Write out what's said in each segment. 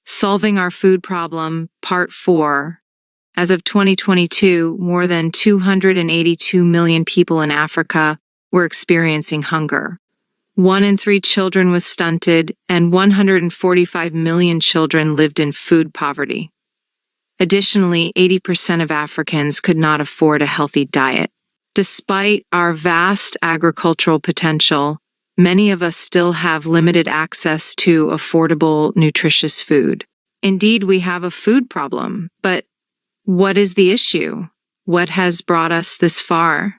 Solving Our Food Problem, Part 4. As of 2022, more than 282 million people in Africa were experiencing hunger. 1 in 3 children was stunted, and 145 million children lived in food poverty. Additionally, 80% of Africans could not afford a healthy diet. Despite our vast agricultural potential, many of us still have limited access to affordable, nutritious food. Indeed, we have a food problem, but what is the issue? What has brought us this far?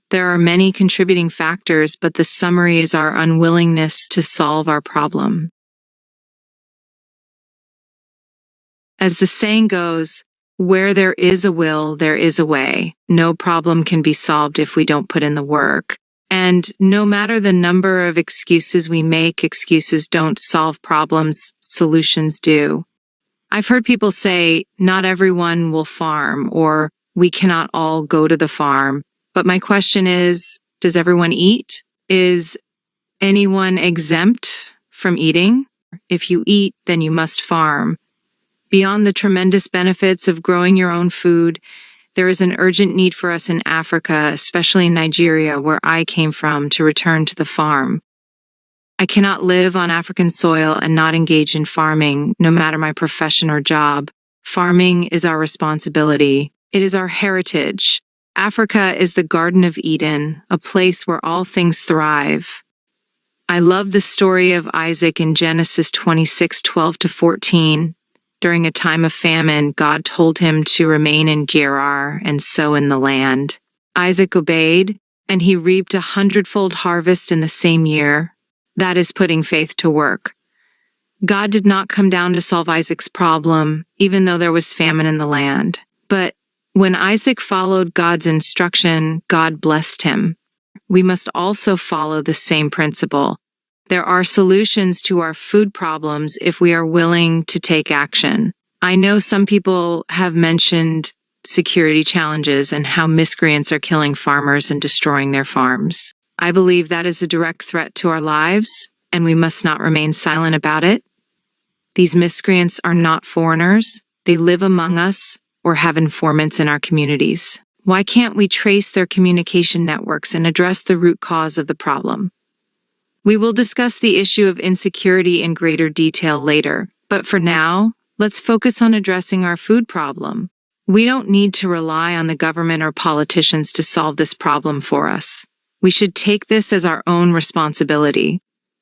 There are many contributing factors, but the summary is our unwillingness to solve our problem. As the saying goes, where there is a will, there is a way. No problem can be solved if we don't put in the work. And no matter the number of excuses we make, excuses don't solve problems, solutions do. I've heard people say, not everyone will farm, or we cannot all go to the farm. But my question is, does everyone eat? Is anyone exempt from eating? If you eat, then you must farm. Beyond the tremendous benefits of growing your own food, there is an urgent need for us in Africa, especially in Nigeria, where I came from, to return to the farm. I cannot live on African soil and not engage in farming, no matter my profession or job. Farming is our responsibility. It is our heritage. Africa is the Garden of Eden, a place where all things thrive. I love the story of Isaac in Genesis 26:12-14. During a time of famine, God told him to remain in Gerar and sow in the land. Isaac obeyed, and he reaped 100-fold harvest in the same year. That is putting faith to work. God did not come down to solve Isaac's problem, even though there was famine in the land. But when Isaac followed God's instruction, God blessed him. We must also follow the same principle. There are solutions to our food problems if we are willing to take action. I know some people have mentioned security challenges and how miscreants are killing farmers and destroying their farms. I believe that is a direct threat to our lives, and we must not remain silent about it. These miscreants are not foreigners. They live among us or have informants in our communities. Why can't we trace their communication networks and address the root cause of the problem? We will discuss the issue of insecurity in greater detail later, but for now, let's focus on addressing our food problem. We don't need to rely on the government or politicians to solve this problem for us. We should take this as our own responsibility.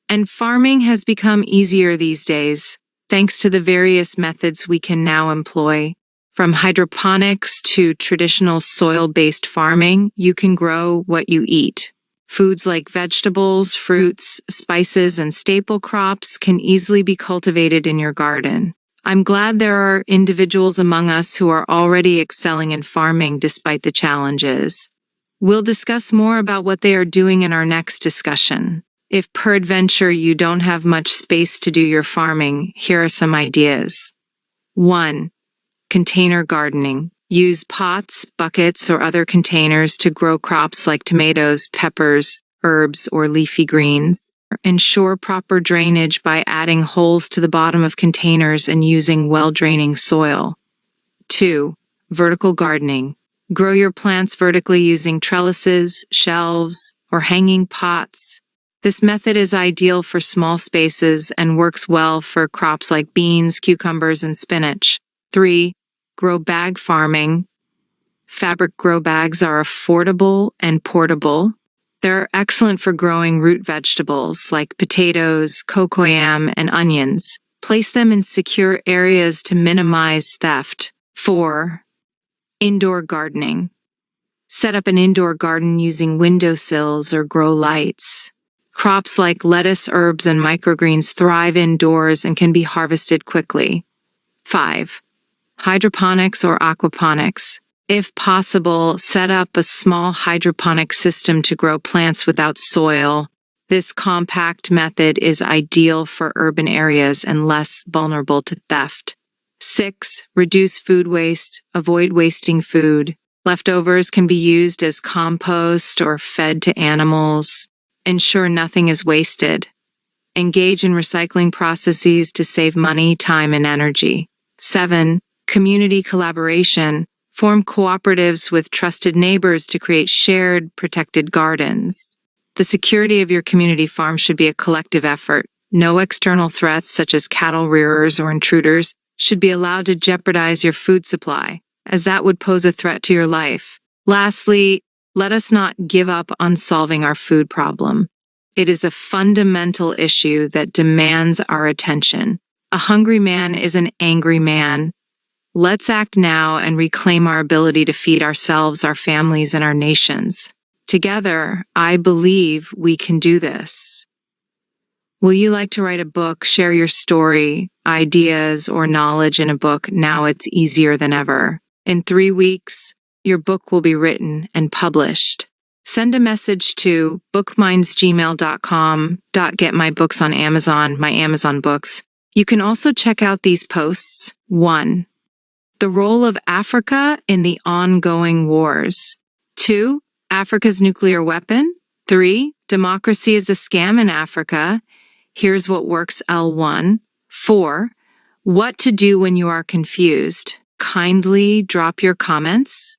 And farming has become easier these days, thanks to the various methods we can now employ. From hydroponics to traditional soil-based farming, you can grow what you eat. Foods like vegetables, fruits, spices, and staple crops can easily be cultivated in your garden. I'm glad there are individuals among us who are already excelling in farming despite the challenges. We'll discuss more about what they are doing in our next discussion. If peradventure you don't have much space to do your farming, here are some ideas. 1. Container gardening. Use pots, buckets, or other containers to grow crops like tomatoes, peppers, herbs, or leafy greens. Ensure proper drainage by adding holes to the bottom of containers and using well-draining soil. 2. Vertical gardening. Grow your plants vertically using trellises, shelves, or hanging pots. This method is ideal for small spaces and works well for crops like beans, cucumbers, and spinach. 3. Grow bag farming. Fabric grow bags are affordable and portable. They're excellent for growing root vegetables like potatoes, cocoyam, and onions. Place them in secure areas to minimize theft. 4. Indoor gardening. Set up an indoor garden using windowsills or grow lights. Crops like lettuce, herbs, and microgreens thrive indoors and can be harvested quickly. 5. Hydroponics or aquaponics. If possible, set up a small hydroponic system to grow plants without soil. This compact method is ideal for urban areas and less vulnerable to theft. 6. Reduce food waste. Avoid wasting food. Leftovers can be used as compost or fed to animals. Ensure nothing is wasted. Engage in recycling processes to save money, time, and energy. 7. Community collaboration. Form cooperatives with trusted neighbors to create shared, protected gardens. The security of your community farm should be a collective effort. No external threats, such as cattle rearers or intruders, should be allowed to jeopardize your food supply, as that would pose a threat to your life. Lastly, let us not give up on solving our food problem. It is a fundamental issue that demands our attention. A hungry man is an angry man. Let's act now and reclaim our ability to feed ourselves, our families, and our nations. Together, I believe we can do this. Will you like to write a book, share your story, ideas, or knowledge in a book? Now it's easier than ever. In 3 weeks, your book will be written and published. Send a message to bookmindsgmail.com. Get my books on Amazon, my Amazon books. You can also check out these posts. 1. The role of Africa in the ongoing wars. 2. Africa's nuclear weapon. 3. Democracy is a scam in Africa. Here's what works, L1. 4. What to do when you are confused. Kindly drop your comments.